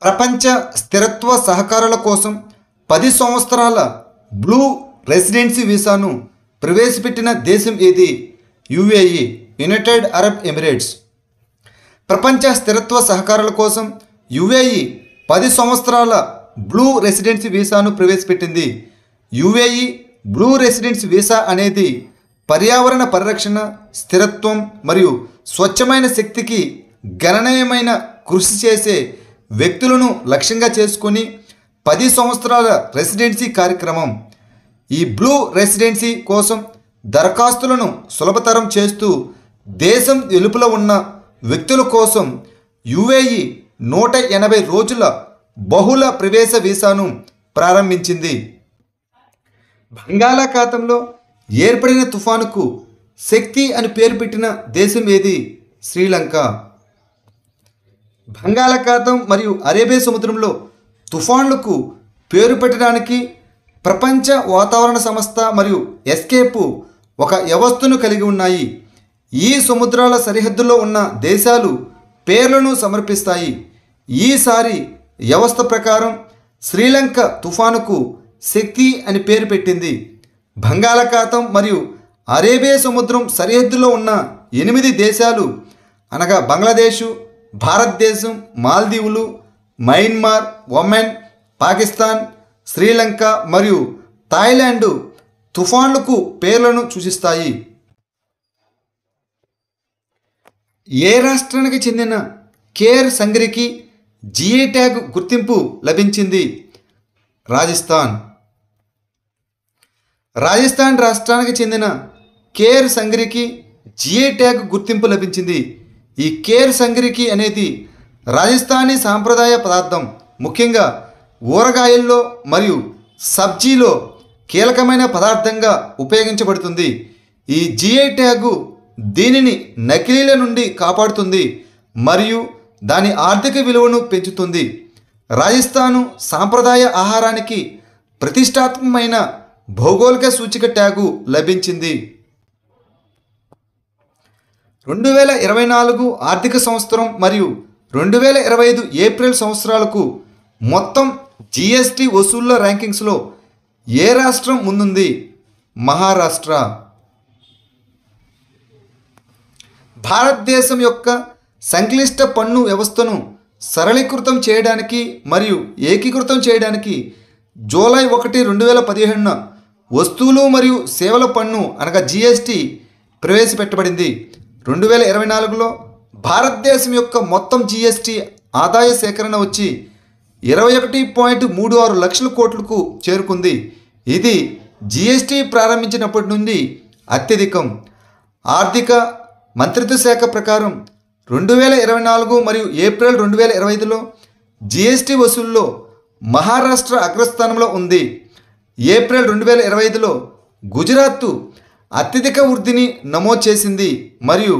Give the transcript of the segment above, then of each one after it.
ప్రపంచ స్థిరత్వ సహకారాల కోసం 10 సంవత్సరాల బ్లూ రెసిడెన్సీ వీసాను ప్రవేశపెట్టిన దేశం ఏది? UAE, United Arab Emirates. ప్రపంచ స్థిరత్వ సహకారాల కోసం యుఏఈ 10 సంవత్సరాల బ్లూ రెసిడెన్సీ వీసాను ప్రవేశపెట్టింది. యుఏఈ బ్లూ రెసిడెన్సీ వీసా అనేది పర్యావరణ పరిరక్షణ, స్థిరత్వం మరియు స్వచ్ఛమైన శక్తికి గణనీయమైన కృషి చేసే వ్యక్తులను లక్ష్యంగా చేసుకొని 10 సంవత్సరాల రెసిడెన్సీ కార్యక్రమం. ఈ బ్లూ రెసిడెన్సీ కోసం దరఖాస్తులను సులభతరం చేస్తూ దేశం వెలుపల ఉన్న వ్యక్తుల కోసం యుఏఈ 180 రోజుల బహుళ ప్రవేశ వీసాను ప్రారంభించింది. బంగాళాఖాతంలో ఏర్పడిన తుఫానుకు శక్తి అని పేరు పెట్టిన దేశం ఏది? శ్రీలంక. బంగాళాఖాతం మరియు అరేబియా సముద్రంలో తుఫాన్లకు పేరు పెట్టడానికి ప్రపంచ వాతావరణ సంస్థ మరియు ఎస్కేప్ ఒక వ్యవస్థను కలిగి ఉన్నాయి. ఈ సముద్రాల సరిహద్దుల్లో ఉన్న దేశాలు పేర్లను సమర్పిస్తాయి. ఈసారి వ్యవస్థ ప్రకారం శ్రీలంక తుఫానుకు శక్తి అని పేరు పెట్టింది. బంగాళాఖాతం మరియు అరేబియా సముద్రం సరిహద్దులో ఉన్న 8 దేశాలు అనగా బంగ్లాదేశ్, భారతదేశం, మాల్దీవులు, మయన్మార్, ఒమెన్, పాకిస్తాన్, శ్రీలంక మరియు థాయిలాండ్ తుఫాన్లకు పేర్లను సూచిస్తాయి. ఏ రాష్ట్రానికి చెందిన కేర్ సంగ్రికి జిఐ ట్యాగ్ గుర్తింపు లభించింది? రాజస్థాన్. రాజస్థాన్ రాష్ట్రానికి చెందిన కేర్ సంగ్రికి జిఐ ట్యాగ్ గుర్తింపు లభించింది. ఈ కేర్ సంగ్రికి అనేది రాజస్థానీ సాంప్రదాయ పదార్థం, ముఖ్యంగా ఊరగాయల్లో మరియు సబ్జీలో కీలకమైన పదార్థంగా ఉపయోగించబడుతుంది. ఈ జిఐ ట్యాగు దీనిని నకిలీల నుండి కాపాడుతుంది మరియు దాని ఆర్థిక విలువను పెంచుతుంది. రాజస్థాను సాంప్రదాయ ఆహారానికి ప్రతిష్టాత్మకమైన భౌగోళిక సూచిక ట్యాగు లభించింది. 2024 ఆర్థిక సంవత్సరం మరియు 2025 ఏప్రిల్ సంవత్సరాలకు మొత్తం జిఎస్టి వసూళ్ల ర్యాంకింగ్స్లో ఏ రాష్ట్రం ముందుంది? మహారాష్ట్ర. భారతదేశం యొక్క సంక్లిష్ట పన్ను వ్యవస్థను సరళీకృతం చేయడానికి మరియు ఏకీకృతం చేయడానికి జూలై 1, 2017న వస్తువులు మరియు సేవల పన్ను అనగా జిఎస్టి ప్రవేశపెట్టబడింది. 2024లో భారతదేశం యొక్క మొత్తం జిఎస్టి ఆదాయ సేకరణ వచ్చి 21.36 లక్షల కోట్లకు చేరుకుంది. ఇది జిఎస్టి ప్రారంభించినప్పటి నుండి అత్యధికం. ఆర్థిక మంత్రిత్వ శాఖ ప్రకారం 2024 మరియు ఏప్రిల్ 2025లో జిఎస్టి వసూల్లో మహారాష్ట్ర అగ్రస్థానంలో ఉంది. ఏప్రిల్ 2025లో గుజరాత్ అత్యధిక వృద్ధిని నమోదు చేసింది మరియు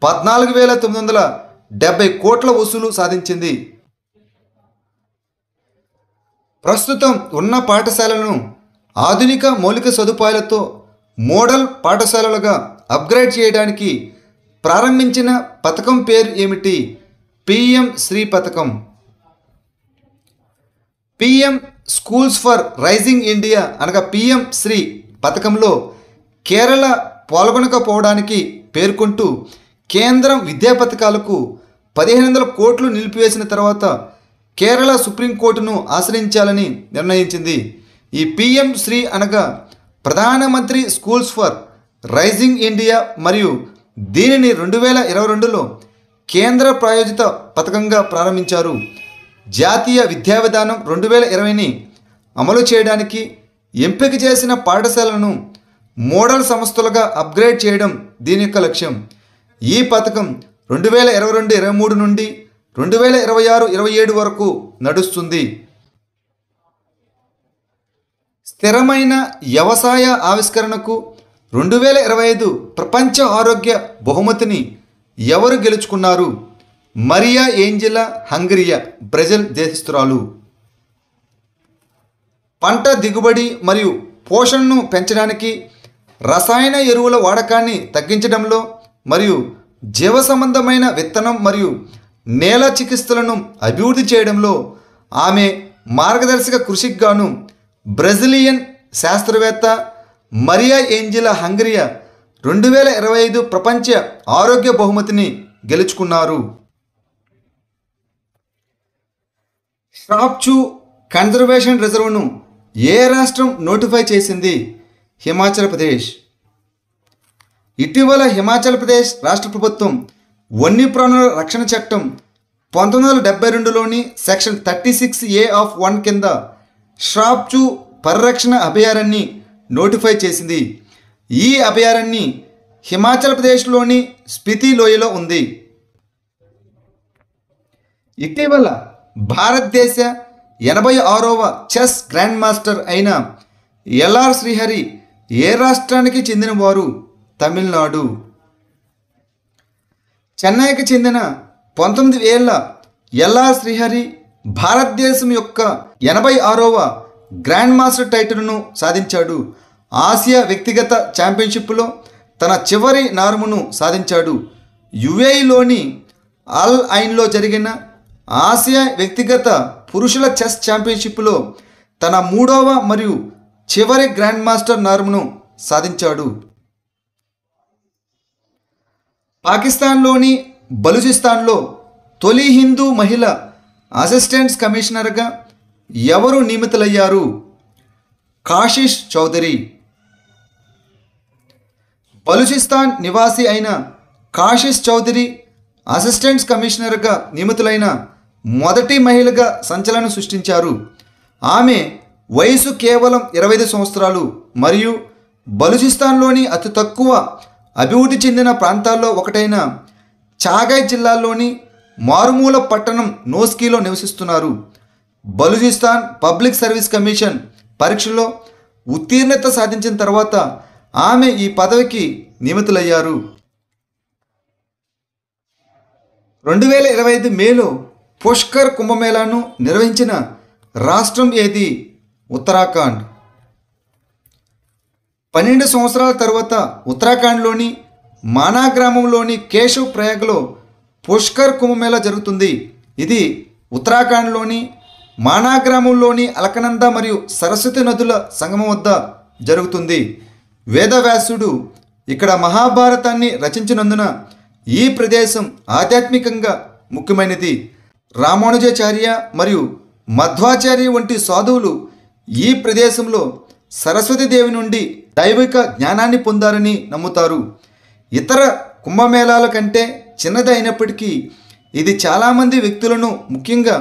14,970 కోట్ల వసూలు సాధించింది. ప్రస్తుతం ఉన్న పాఠశాలను ఆధునిక మౌలిక సదుపాయాలతో మోడల్ పాఠశాలలుగా అప్గ్రేడ్ చేయడానికి ప్రారంభించిన పథకం పేరు ఏమిటి? పిఎం శ్రీ పథకం. PM schools for rising India అనగా పిఎం శ్రీ పథకంలో కేరళ పాల్గొనకపోవడానికి పేర్కొంటూ కేంద్రం విద్యా పథకాలకు 1,500 కోట్లు నిలిపివేసిన తర్వాత కేరళ సుప్రీంకోర్టును ఆశ్రయించాలని నిర్ణయించింది. ఈ పిఎం శ్రీ అనగా ప్రధానమంత్రి స్కూల్స్ ఫర్ రైజింగ్ ఇండియా మరియు దీనిని 2022లో కేంద్ర ప్రాయోజిత పథకంగా ప్రారంభించారు. జాతీయ విద్యా విధానం 2020ని అమలు చేయడానికి ఎంపిక చేసిన పాఠశాలను మోడల్ సంస్థలుగా అప్గ్రేడ్ చేయడం దీని యొక్క లక్ష్యం. ఈ పథకం 2022-23 నుండి 2026-27 వరకు నడుస్తుంది. స్థిరమైన వ్యవసాయ ఆవిష్కరణకు 2025 ప్రపంచ ఆరోగ్య బహుమతిని ఎవరు గెలుచుకున్నారు? మరియా ఏంజెలా హంగరియా బ్రెజిల్ దేశస్థురాలు. పంట దిగుబడి మరియు పోషణను పెంచడానికి రసాయన ఎరువుల వాడకాన్ని తగ్గించడంలో మరియు జీవ సంబంధమైన విత్తనం మరియు నేల చికిత్సలను అభివృద్ధి చేయడంలో ఆమె మార్గదర్శక కృషికి గాను బ్రెజిలియన్ శాస్త్రవేత్త మరియా ఏంజెలా హంగరియా 2025 ప్రపంచ ఆరోగ్య బహుమతిని గెలుచుకున్నారు. ష్రాప్చు కన్జర్వేషన్ రిజర్వ్ను ఏ రాష్ట్రం నోటిఫై చేసింది? హిమాచల్ ప్రదేశ్. ఇటీవల హిమాచల్ ప్రదేశ్ రాష్ట్ర ప్రభుత్వం వన్యప్రాణుల రక్షణ చట్టం 1972లోని సెక్షన్ 36A(1) కింద ష్రాప్చు పరిరక్షణ అభయారణ్యాన్ని నోటిఫై చేసింది. ఈ అభయారణ్యం హిమాచల్ ప్రదేశ్లోని స్పితి లోయలో ఉంది. ఇటీవల భారతదేశ 86వ చెస్ గ్రాండ్ మాస్టర్ అయిన ఎల్ఆర్ శ్రీహరి ఏ రాష్ట్రానికి చెందినవారు? తమిళనాడు. చెన్నైకి చెందిన 19 ఏళ్ల ఎల్ఆర్ శ్రీహరి భారతదేశం యొక్క 86వ గ్రాండ్ మాస్టర్ టైటిల్ను సాధించాడు. ఆసియా వ్యక్తిగత ఛాంపియన్షిప్లో తన చివరి నార్మును సాధించాడు. యుఏఈలోని అల్ ఐన్లో జరిగిన ఆసియా వ్యక్తిగత పురుషుల చెస్ ఛాంపియన్షిప్లో తన 3వ మరియు చివరి గ్రాండ్ మాస్టర్ నార్మును సాధించాడు. పాకిస్తాన్లోని బలూచిస్తాన్లో తొలి హిందూ మహిళ అసిస్టెంట్ కమిషనర్గా ఎవరు నియమితులయ్యారు? కాశిష్ చౌదరి. బలూచిస్తాన్ నివాసి అయిన కాశిష్ చౌదరి అసిస్టెంట్ కమిషనర్గా నియమితులైన మొదటి మహిళగా సంచలనం సృష్టించారు. ఆమె వయసు కేవలం 25 సంవత్సరాలు మరియు బలూచిస్తాన్లోని అతి తక్కువ అభివృద్ధి చెందిన ప్రాంతాల్లో ఒకటైన చాగాయ్ జిల్లాలోని మారుమూల పట్టణం నోస్కీలో నివసిస్తున్నారు. బలూచిస్తాన్ పబ్లిక్ సర్వీస్ కమిషన్ పరీక్షలో ఉత్తీర్ణత సాధించిన తర్వాత ఆమె ఈ పదవికి నియమితులయ్యారు. 2025 మేలో పుష్కర్ కుంభమేళాను నిర్వహించిన రాష్ట్రం ఏది? ఉత్తరాఖండ్. 12 సంవత్సరాల తర్వాత ఉత్తరాఖండ్లోని మానా గ్రామంలోని కేశవ్ ప్రయాగ్లో పుష్కర్ కుంభమేళా జరుగుతుంది. ఇది ఉత్తరాఖండ్లోని మానా గ్రామంలోని అలకనంద మరియు సరస్వతి నదుల సంగమం వద్ద జరుగుతుంది. వేదవ్యాసుడు ఇక్కడ మహాభారతాన్ని రచించినందున ఈ ప్రదేశం ఆధ్యాత్మికంగా ముఖ్యమైనది. రామానుజాచార్య మరియు మధ్వాచార్య వంటి సాధువులు ఈ ప్రదేశంలో సరస్వతీదేవి నుండి దైవిక జ్ఞానాన్ని పొందారని నమ్ముతారు. ఇతర కుంభమేళాల కంటే చిన్నది అయినప్పటికీ ఇది చాలామంది వ్యక్తులను ముఖ్యంగా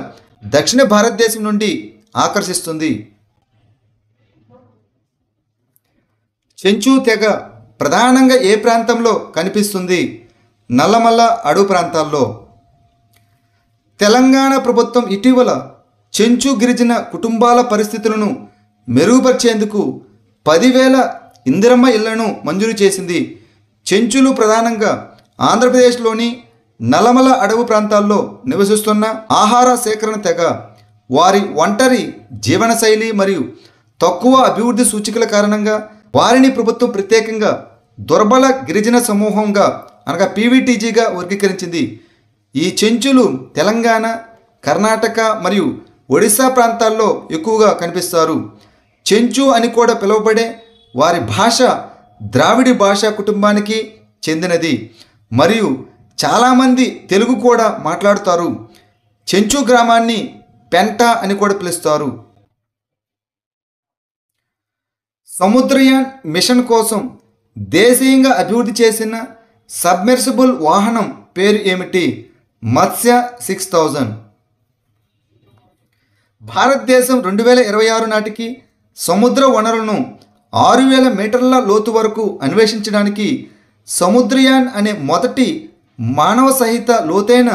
దక్షిణ భారతదేశం నుండి ఆకర్షిస్తుంది. చెంచు తెగ ప్రధానంగా ఏ ప్రాంతంలో కనిపిస్తుంది? నల్లమల్ల అడవి ప్రాంతాల్లో. తెలంగాణ ప్రభుత్వం ఇటీవల చెంచు గిరిజన కుటుంబాల పరిస్థితులను మెరుగుపరిచేందుకు 10,000 ఇందిరమ్మ ఇళ్లను మంజూరు చేసింది. చెంచులు ప్రధానంగా ఆంధ్రప్రదేశ్లోని నల్లమల అడవి ప్రాంతాల్లో నివసిస్తున్న ఆహార సేకరణ తెగ. వారి ఒంటరి జీవనశైలి మరియు తక్కువ అభివృద్ధి సూచికల కారణంగా వారిని ప్రభుత్వం ప్రత్యేకంగా దుర్బల గిరిజన సమూహంగా అనగా పీవీటీజీగా వర్గీకరించింది. ఈ చెంచులు తెలంగాణ, కర్ణాటక మరియు ఒడిశా ప్రాంతాల్లో ఎక్కువగా కనిపిస్తారు. చెంచు అని కూడా పిలువబడే వారి భాష ద్రావిడి భాషా కుటుంబానికి చెందినది మరియు చాలామంది తెలుగు కూడా మాట్లాడుతారు. చెంచు గ్రామాన్ని పెంట అని కూడా పిలుస్తారు. సముద్రయాన్ మిషన్ కోసం దేశీయంగా అభివృద్ధి చేసిన సబ్మెర్సిబుల్ వాహనం పేరు ఏమిటి? మత్స్య 6000. భారతదేశం 2026 నాటికి సముద్ర వనరులను 6,000 మీటర్ల లోతు వరకు అన్వేషించడానికి సముద్రయాన్ అనే మొదటి మానవ సహిత లోతైన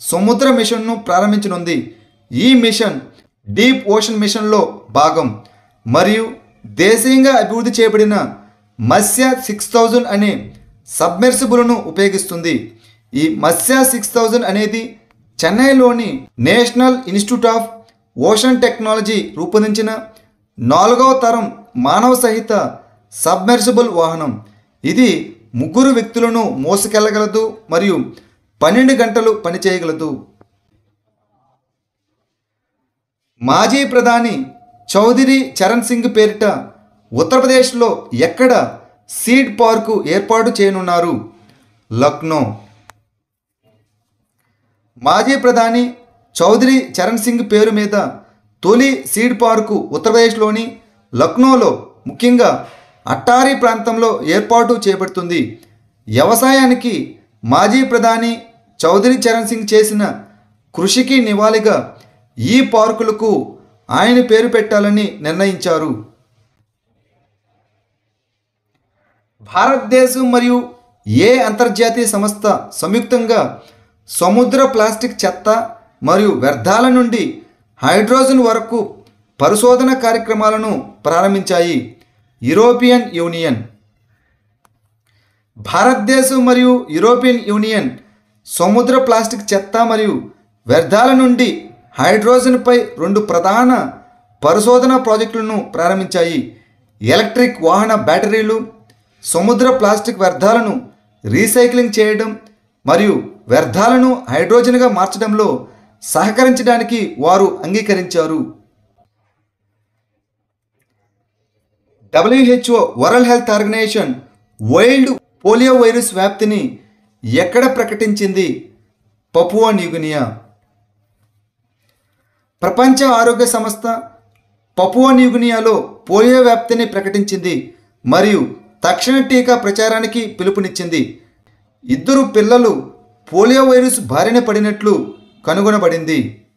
సముద్ర మిషన్ను ప్రారంభించనుంది. ఈ మిషన్ డీప్ ఓషన్ మిషన్లో భాగం మరియు దేశీయంగా అభివృద్ధి చేయబడిన మత్స్య 6000 అనే సబ్మెర్సిబుల్ను ఉపయోగిస్తుంది. ఈ మత్స్య 6000 అనేది చెన్నైలోని national institute of ocean technology రూపొందించిన 4వ తరం మానవ సహిత సబ్మెర్సిబుల్ వాహనం. ఇది 3 వ్యక్తులను మోసుకెళ్లగలదు మరియు 12 గంటలు పనిచేయగలదు. మాజీ ప్రధాని చౌదరి చరణ్ సింగ్ పేరిట ఉత్తరప్రదేశ్లో ఎక్కడ సీడ్ పార్కు ఏర్పాటు చేయనున్నారు? లక్నో. మాజీ ప్రధాని చౌదరి చరణ్ సింగ్ పేరు మీద తొలి సీడ్ పార్కు ఉత్తరప్రదేశ్లోని లక్నోలో, ముఖ్యంగా అట్టారీ ప్రాంతంలో ఏర్పాటు చేయబడుతుంది. వ్యవసాయానికి మాజీ ప్రధాని చౌదరి చరణ్ సింగ్ చేసిన కృషికి నివాళిగా ఈ పార్కులకు ఆయన పేరు పెట్టాలని నిర్ణయించారు. భారతదేశం మరియు ఏ అంతర్జాతీయ సంస్థ సంయుక్తంగా సముద్ర ప్లాస్టిక్ చెత్త మరియు వ్యర్థాల నుండి హైడ్రోజన్ వరకు పరిశోధన కార్యక్రమాలను ప్రారంభించాయి? European union. భారతదేశం మరియు యూరోపియన్ యూనియన్ సముద్ర ప్లాస్టిక్ చెత్త మరియు వ్యర్థాల నుండి హైడ్రోజన్పై 2 ప్రధాన పరిశోధన ప్రాజెక్టులను ప్రారంభించాయి. ఎలక్ట్రిక్ వాహన బ్యాటరీలు సముద్ర ప్లాస్టిక్ వ్యర్థాలను రీసైక్లింగ్ చేయడం మరియు వ్యర్థాలను హైడ్రోజన్గా మార్చడంలో సహకరించడానికి వారు అంగీకరించారు. WHO world health organisation wild polio virus వ్యాప్తిని ఎక్కడ ప్రకటించింది? Papua New Guinea. ప్రపంచ ఆరోగ్య సంస్థ పపువా న్యూగినియాలో పోలియో వ్యాప్తిని ప్రకటించింది మరియు తక్షణ టీకా ప్రచారానికి పిలుపునిచ్చింది. 2 పిల్లలు పోలియో వైరస్ బారిన పడినట్లు కనుగొనబడింది.